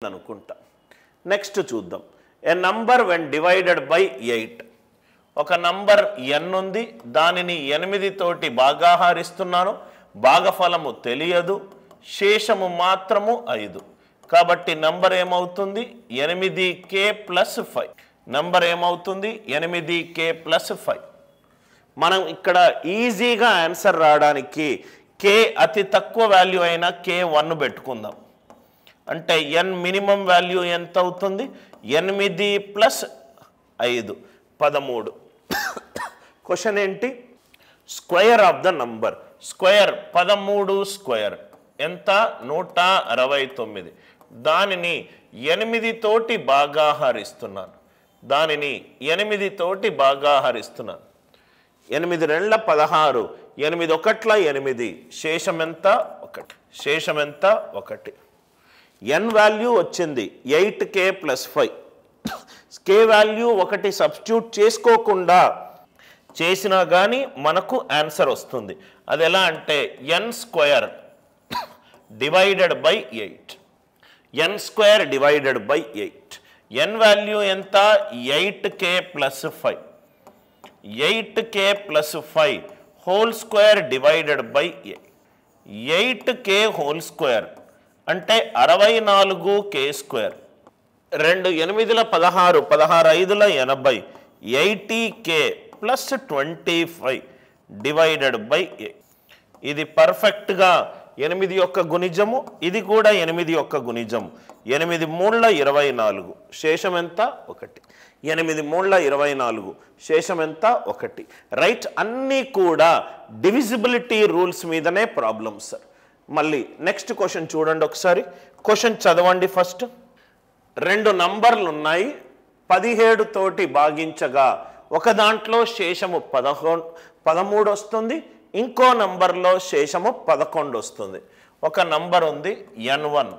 అనుకుంటా. నెక్స్ట్ చూద్దాం. ఏ number when divided by 8. ఒక నంబర్ n ఉంది, దానిని 8 తోటి భాగాహారిస్తున్నాను, భాగఫలము తెలియదు, శేషము మాత్రము 5. కాబట్టి నంబర్ ఏమవుతుంది? 8k + 5. నంబర్ ఏమవుతుంది? 8k + 5. మనం ఇక్కడ ఈజీగా ఆన్సర్ రావడానికి k అతి తక్కువ వాల్యూ అయిన k1 పెట్టుకుందాం. అంటే n మినిమం వాల్యూ ఎంత అవుతుంది? 8 + 5 13. క్వశ్చన్ ఏంటి? Square of the number. Square 13 square ఎంత? 169. దానిని 8 తోటి భాగాహారిస్తున్నాను. 8 తోటి భాగాహారిస్తున్నాను. 8 2 16, 8 1 8, శేషం ఎంత? 1. శేషం ఎంత? 1. n వాల్యూ వచ్చింది 8k + 5. k వాల్యూ 1 సబ్స్టిట్యూట్ చేసుకోకుండా చేసినా కానీ మనకు ఆన్సర్ వస్తుంది. అది ఎలా అంటే n² divided by 8. n² divided by 8. n value ఎంత? 8k + 5. 8k + 5 whole square divided by 8. 8k whole square అంటే 64k². 2 8 16, 16 5 80, 80k + 25 divided by 8. ఇది పర్ఫెక్ట్గా 8 యొక్క గుణిజము, ఇది కూడా 8 యొక్క గుణిజము. 8 3 24, శేషం ఎంత? 1. 8 3 24, శేషం ఎంత? 1. రైట్. అన్నీ కూడా డివిజిబిలిటీ రూల్స్ మీదనే ప్రాబ్లమ్స్ సార్. మళ్ళీ నెక్స్ట్ క్వశ్చన్ చూడండి ఒకసారి. క్వశ్చన్ చదవండి ఫస్ట్. 2 నంబర్లు ఉన్నాయి, 17 తోటి భాగించగా ఒక దాంట్లో శేషము 13 వస్తుంది, ఇంకో నంబర్లో శేషము 11 వస్తుంది. ఒక నంబర్ ఉంది n1.